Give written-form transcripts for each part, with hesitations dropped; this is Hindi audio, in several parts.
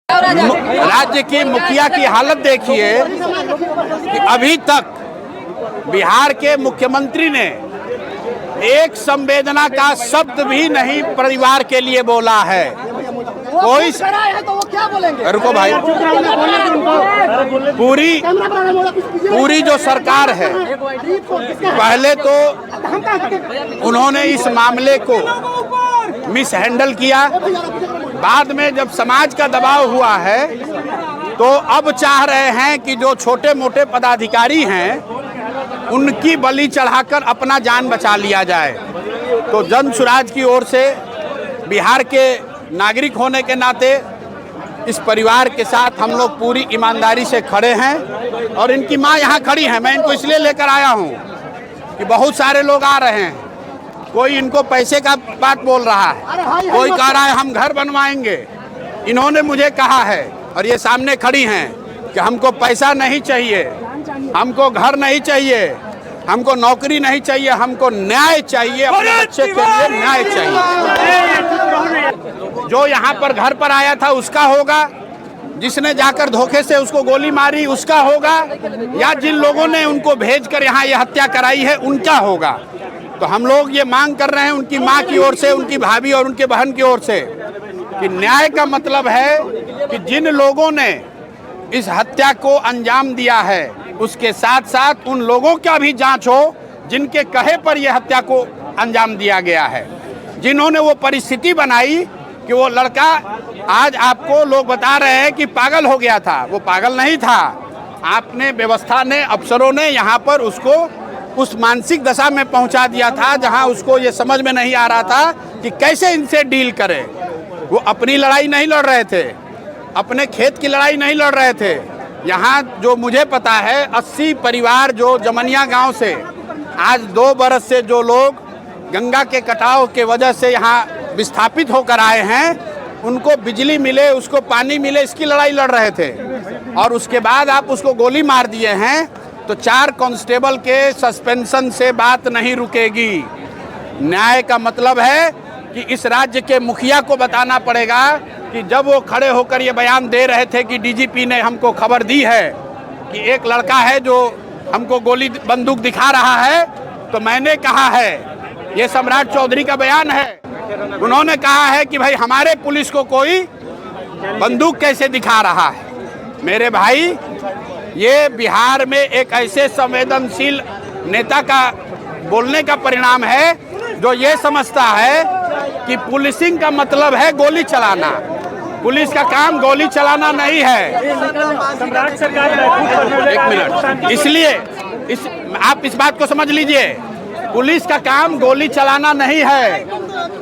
राज्य की मुखिया की हालत देखिए कि अभी तक बिहार के मुख्यमंत्री ने एक संवेदना का शब्द भी नहीं परिवार के लिए बोला है। कोई तो वो क्या बोलेंगे? रुको भाई, पूरी जो सरकार है, पहले तो उन्होंने इस मामले को मिस हैंडल किया। बाद में जब समाज का दबाव हुआ है तो अब चाह रहे हैं कि जो छोटे मोटे पदाधिकारी हैं उनकी बलि चढ़ाकर अपना जान बचा लिया जाए। तो जन सुराज की ओर से बिहार के नागरिक होने के नाते इस परिवार के साथ हम लोग पूरी ईमानदारी से खड़े हैं और इनकी मां यहाँ खड़ी है। मैं इनको इसलिए लेकर आया हूँ कि बहुत सारे लोग आ रहे हैं, कोई इनको पैसे का बात बोल रहा है, कोई कह रहा है हम घर बनवाएंगे। इन्होंने मुझे कहा है और ये सामने खड़ी हैं कि हमको पैसा नहीं चाहिए, हमको घर नहीं चाहिए, हमको नौकरी नहीं चाहिए, हमको न्याय चाहिए, अपने बच्चे के लिए न्याय चाहिए। जो यहाँ पर घर पर आया था उसका होगा, जिसने जाकर धोखे से उसको गोली मारी उसका होगा, या जिन लोगों ने उनको भेजकर यहाँ ये हत्या कराई है उनका होगा। तो हम लोग ये मांग कर रहे हैं उनकी मां की ओर से, उनकी भाभी और उनके बहन की ओर से कि न्याय का मतलब है कि जिन लोगों ने इस हत्या को अंजाम दिया है उसके साथ साथ उन लोगों का भी जांच हो जिनके कहे पर यह हत्या को अंजाम दिया गया है, जिन्होंने वो परिस्थिति बनाई कि वो लड़का आज आपको लोग बता रहे हैं कि पागल हो गया था। वो पागल नहीं था, आपने व्यवस्था ने, अफसरों ने यहाँ पर उसको उस मानसिक दशा में पहुंचा दिया था जहां उसको ये समझ में नहीं आ रहा था कि कैसे इनसे डील करें। वो अपनी लड़ाई नहीं लड़ रहे थे, अपने खेत की लड़ाई नहीं लड़ रहे थे। यहाँ जो मुझे पता है 80 परिवार जो जमनिया गांव से आज 2 बरस से जो लोग गंगा के कटाव के वजह से यहाँ विस्थापित होकर आए हैं, उनको बिजली मिले, उसको पानी मिले, इसकी लड़ाई लड़ रहे थे। और उसके बाद आप उसको गोली मार दिए हैं तो 4 कांस्टेबल के सस्पेंशन से बात नहीं रुकेगी। न्याय का मतलब है कि इस राज्य के मुखिया को बताना पड़ेगा कि जब वो खड़े होकर ये बयान दे रहे थे कि डीजीपी ने हमको खबर दी है कि एक लड़का है जो हमको गोली बंदूक दिखा रहा है, तो मैंने कहा है, ये सम्राट चौधरी का बयान है, उन्होंने कहा है कि भाई हमारे पुलिस को कोई बंदूक कैसे दिखा रहा है। मेरे भाई, ये बिहार में एक ऐसे संवेदनशील नेता का बोलने का परिणाम है जो ये समझता है कि पुलिसिंग का मतलब है गोली चलाना। पुलिस का काम गोली चलाना नहीं है। एक मिनट, इसलिए आप इस बात को समझ लीजिए, पुलिस का काम गोली चलाना नहीं है,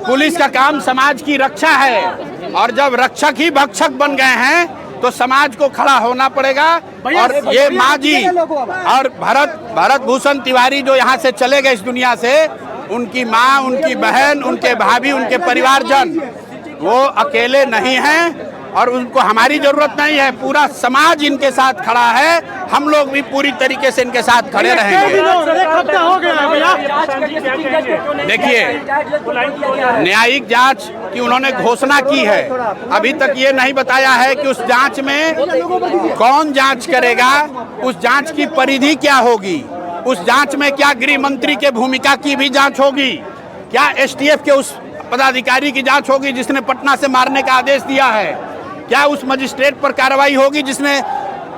पुलिस का काम समाज की रक्षा है। और जब रक्षक ही भक्षक बन गए हैं तो समाज को खड़ा होना पड़ेगा। और ये माँ जी और भरत भूषण तिवारी जो यहाँ से चले गए इस दुनिया से, उनकी माँ, उनकी बहन, उनके भाभी, उनके परिवारजन वो अकेले नहीं हैं और उनको हमारी जरूरत नहीं है। पूरा समाज इनके साथ खड़ा है, हम लोग भी पूरी तरीके से इनके साथ खड़े रहेंगे। देखिए, न्यायिक जांच की उन्होंने घोषणा की है, अभी तक ये नहीं बताया है कि उस जांच में कौन जांच करेगा, उस जांच की परिधि क्या होगी, उस जांच में क्या गृह मंत्री के भूमिका की भी जांच होगी, क्या एसटीएफ के उस पदाधिकारी की जांच होगी जिसने पटना से मारने का आदेश दिया है, क्या उस मजिस्ट्रेट पर कार्रवाई होगी जिसने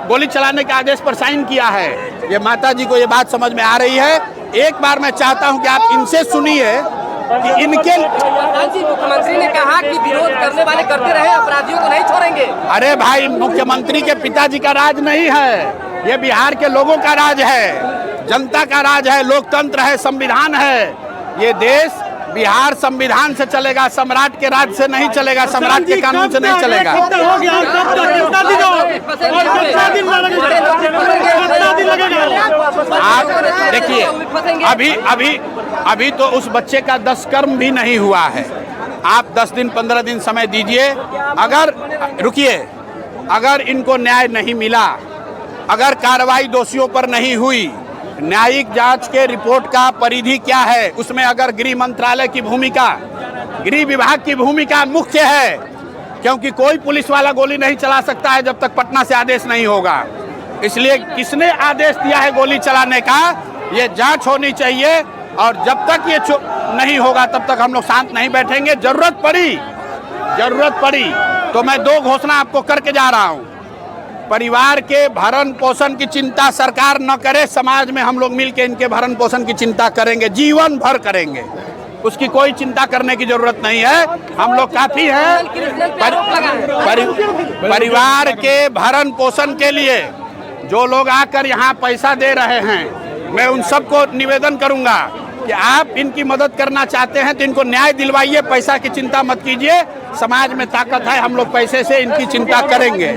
गोली चलाने के आदेश पर साइन किया है। ये माता जी को ये बात समझ में आ रही है। एक बार मैं चाहता हूं कि आप इनसे सुनिए कि इनके मुख्यमंत्री ने कहा कि विरोध करने वाले करते रहे, अपराधियों को नहीं छोड़ेंगे। अरे भाई, मुख्यमंत्री के पिताजी का राज नहीं है, ये बिहार के लोगों का राज है, जनता का राज है, लोकतंत्र है, संविधान है। ये देश बिहार संविधान से चलेगा, सम्राट के राज से नहीं चलेगा, सम्राट के कानून से नहीं चलेगा। आप देखिए, अभी तो उस बच्चे का 10 कर्म भी नहीं हुआ है। आप 10 दिन 15 दिन समय दीजिए। अगर रुकिए, अगर इनको न्याय नहीं मिला, अगर कार्रवाई दोषियों पर नहीं हुई, न्यायिक जांच के रिपोर्ट का परिधि क्या है, उसमें अगर गृह मंत्रालय की भूमिका, गृह विभाग की भूमिका मुख्य है, क्योंकि कोई पुलिस वाला गोली नहीं चला सकता है जब तक पटना से आदेश नहीं होगा। इसलिए किसने आदेश दिया है गोली चलाने का, ये जांच होनी चाहिए। और जब तक ये नहीं होगा तब तक हम लोग शांत नहीं बैठेंगे। जरूरत पड़ी तो मैं 2 घोषणा आपको करके जा रहा हूँ। परिवार के भरण पोषण की चिंता सरकार न करे, समाज में हम लोग मिलकर इनके भरण पोषण की चिंता करेंगे, जीवन भर करेंगे। उसकी कोई चिंता करने की जरूरत नहीं है, हम लोग काफी हैं। परिवार के भरण पोषण के लिए जो लोग आकर यहाँ पैसा दे रहे हैं, मैं उन सबको निवेदन करूंगा कि आप इनकी मदद करना चाहते हैं तो इनको न्याय दिलवाइए, पैसा की चिंता मत कीजिए। समाज में ताकत है, हम लोग पैसे से इनकी चिंता करेंगे।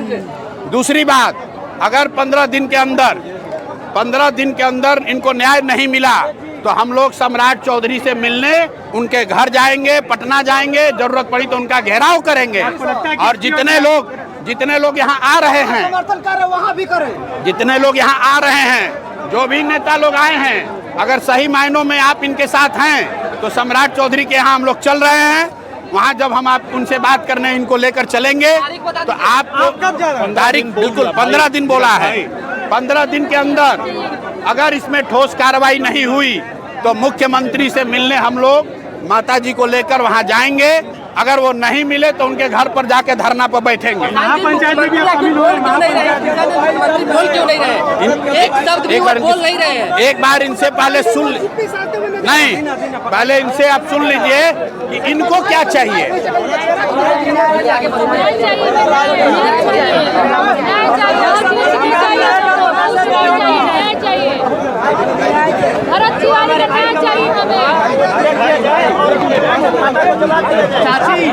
दूसरी बात, अगर 15 दिन के अंदर इनको न्याय नहीं मिला तो हम लोग सम्राट चौधरी से मिलने उनके घर जाएंगे, पटना जाएंगे, जरूरत पड़ी तो उनका घेराव करेंगे। और जितने लोग यहाँ आ रहे हैं, जितने लोग यहाँ आ रहे हैं, जो भी नेता लोग आए हैं, अगर सही मायनों में आप इनके साथ हैं तो सम्राट चौधरी के यहाँ हम लोग चल रहे हैं। वहाँ जब हम आप उनसे बात करने इनको लेकर चलेंगे तो आपको तारीख बिल्कुल 15 दिन बोला है। 15 दिन के अंदर अगर इसमें ठोस कार्रवाई नहीं हुई तो मुख्यमंत्री से मिलने हम लोग माताजी को लेकर वहाँ जाएंगे। अगर वो नहीं मिले तो उनके घर पर जाके धरना पर बैठेंगे। पंचायत में भी आप शामिल हो रहे हैं, बोल क्यों नहीं रहे? एक शब्द भी बोल नहीं रहे हैं। एक बार इनसे पहले सुन नहीं, पहले इनसे आप सुन लीजिए कि इनको क्या चाहिए। भरत तिवारी का न्याय चाहिए हमें। चाची